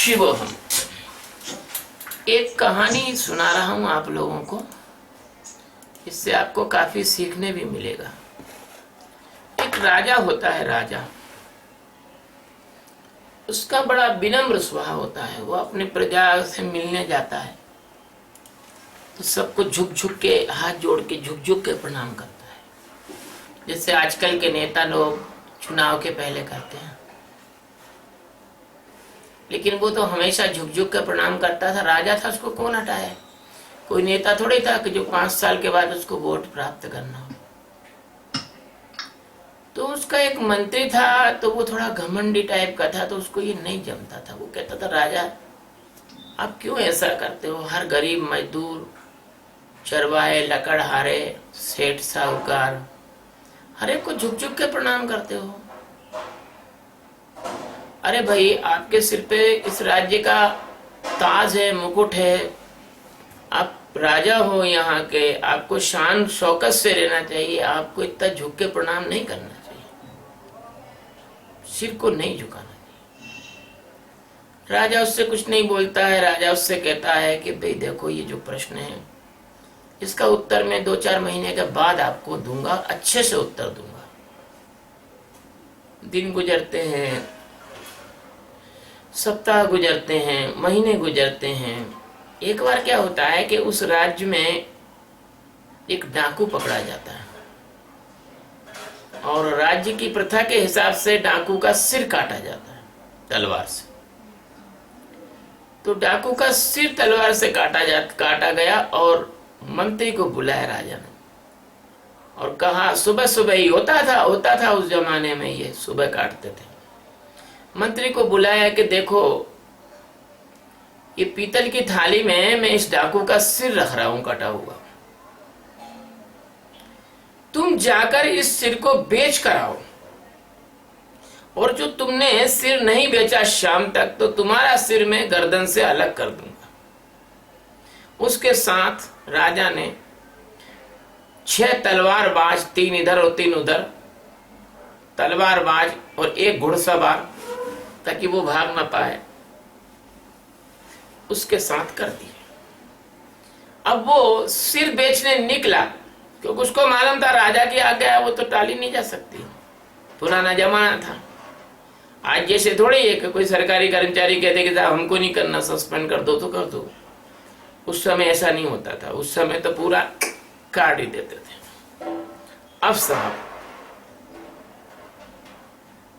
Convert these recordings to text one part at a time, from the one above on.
शिवोहम। एक कहानी सुना रहा हूं आप लोगों को, इससे आपको काफी सीखने भी मिलेगा। एक राजा होता है, राजा, उसका बड़ा विनम्र स्वभाव होता है। वो अपने प्रजा से मिलने जाता है तो सबको झुक झुक के, हाथ जोड़ के, झुक झुक के प्रणाम करता है, जैसे आजकल के नेता लोग चुनाव के पहले करते हैं। लेकिन वो तो हमेशा झुक झुक के प्रणाम करता था। राजा था, उसको कौन हटाए? कोई नेता थोड़ी था कि जो 5 साल के बाद उसको वोट प्राप्त करना हो। तो उसका एक मंत्री था, तो वो थोड़ा घमंडी टाइप का था, तो उसको ये नहीं जमता था। वो कहता था, राजा आप क्यों ऐसा करते हो? हर गरीब मजदूर, चरवाहे, लकड़हारे, सेठ, साहूकार, हर एक को झुक झुक के प्रणाम करते हो। अरे भाई, आपके सिर पे इस राज्य का ताज है, मुकुट है, आप राजा हो यहाँ के, आपको शान शौकत से रहना चाहिए। आपको इतना झुक के प्रणाम नहीं करना चाहिए, सिर को नहीं झुकाना चाहिए। राजा उससे कुछ नहीं बोलता है। राजा उससे कहता है कि भाई देखो, ये जो प्रश्न है इसका उत्तर मैं 2-4 महीने के बाद आपको दूंगा, अच्छे से उत्तर दूंगा। दिन गुजरते हैं, सप्ताह गुजरते हैं, महीने गुजरते हैं। एक बार क्या होता है कि उस राज्य में एक डाकू पकड़ा जाता है और राज्य की प्रथा के हिसाब से डाकू का सिर काटा जाता है तलवार से। तो डाकू का सिर तलवार से काटा गया और मंत्री को बुलाया राजा ने और कहा, सुबह सुबह ही होता था उस जमाने में, ये सुबह काटते थे। मंत्री को बुलाया कि देखो, ये पीतल की थाली में मैं इस डाकू का सिर रख रहा हूं कटा हुआ, तुम जाकर इस सिर को बेच कर आओ, और जो तुमने सिर नहीं बेचा शाम तक, तो तुम्हारा सिर मैं गर्दन से अलग कर दूंगा। उसके साथ राजा ने 6 तलवारबाज, 3 इधर और 3 उधर, तलवारबाज और 1 घुड़सवार, ताकि वो भाग ना पाए, उसके साथ कर दिए। अब वो सिर बेचने निकला, क्योंकि उसको मालूम था राजा की आज्ञा है, वो तो टाली नहीं जा सकती, पुराना जमाना था। आज जैसे थोड़ी है कि कोई सरकारी कर्मचारी कहते कि साहब हमको नहीं करना, सस्पेंड कर दो तो कर दो। उस समय ऐसा नहीं होता था, उस समय तो पूरा काट ही देते थे। अब साहब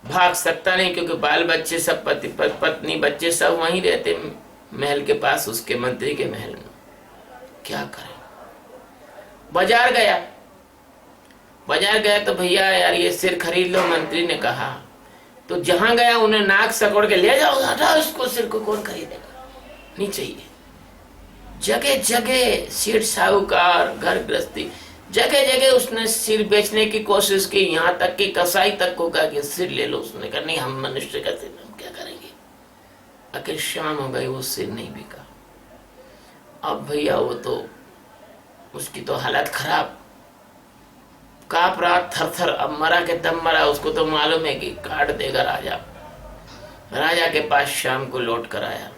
भाग सकता नहीं, क्योंकि बाल बच्चे सब, पति पत्नी बच्चे सब वहीं रहते महल के पास, उसके मंत्री के महल में। क्या करें? बाजार गया तो भैया यार ये सिर खरीद लो, मंत्री ने कहा। तो जहां गया उन्हें नाक सकोड़ के ले जाओ, हटाओ इसको, सिर को कौन खरीदेगा, नहीं चाहिए। जगह जगह सेठ, साहूकार, घर गृहस्थी, जगह जगह उसने सिर बेचने की कोशिश की। यहाँ तक कि कसाई तक को कहा कि सिर ले लो। उसने कहा नहीं, हम मनुष्य का सिर हम क्या करेंगे। आखिर शाम हो गई, वो सिर नहीं बिका। अब भैया वो तो, उसकी तो हालत खराब, कांप रहा थर थर, अब मरा के दम मरा। उसको तो मालूम है कि काट देगा राजा। राजा के पास शाम को लौट कर आया।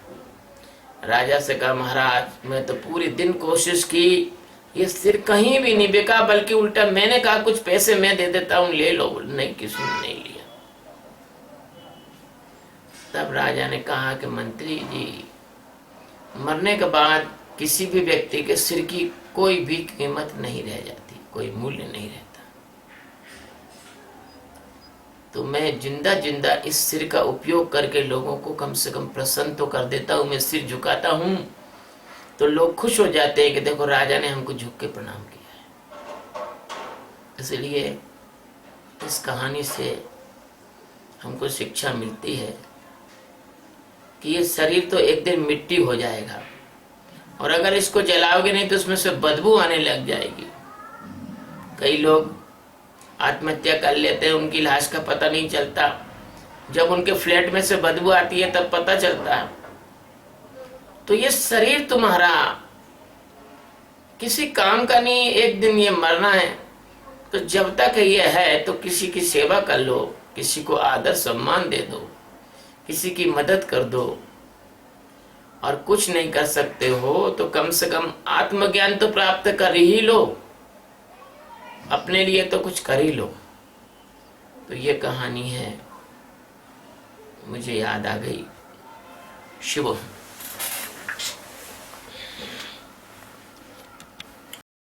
राजा से कहा, महाराज मैं तो पूरी दिन कोशिश की, ये सिर कहीं भी नहीं बिका, बल्कि उल्टा मैंने कहा कुछ पैसे मैं दे देता हूं, ले लो। नहीं, किसी ने नहीं लिया। तब राजा ने कहा कि मंत्री जी, मरने के बाद किसी भी व्यक्ति के सिर की कोई भी कीमत नहीं रह जाती, कोई मूल्य नहीं रहता। तो मैं जिंदा जिंदा इस सिर का उपयोग करके लोगों को कम से कम प्रसन्न तो कर देता हूं। मैं सिर झुकाता हूं तो लोग खुश हो जाते हैं कि देखो राजा ने हमको झुक के प्रणाम किया है। इसलिए इस कहानी से हमको शिक्षा मिलती है कि ये शरीर तो एक दिन मिट्टी हो जाएगा, और अगर इसको जलाओगे नहीं तो उसमें से बदबू आने लग जाएगी। कई लोग आत्महत्या कर लेते हैं, उनकी लाश का पता नहीं चलता। जब उनके फ्लैट में से बदबू आती है तब पता चलता है। तो ये शरीर तुम्हारा किसी काम का नहीं, एक दिन ये मरना है। तो जब तक ये है तो किसी की सेवा कर लो, किसी को आदर सम्मान दे दो, किसी की मदद कर दो, और कुछ नहीं कर सकते हो तो कम से कम आत्मज्ञान तो प्राप्त कर ही लो, अपने लिए तो कुछ कर ही लो। तो ये कहानी है, मुझे याद आ गई। शुभ।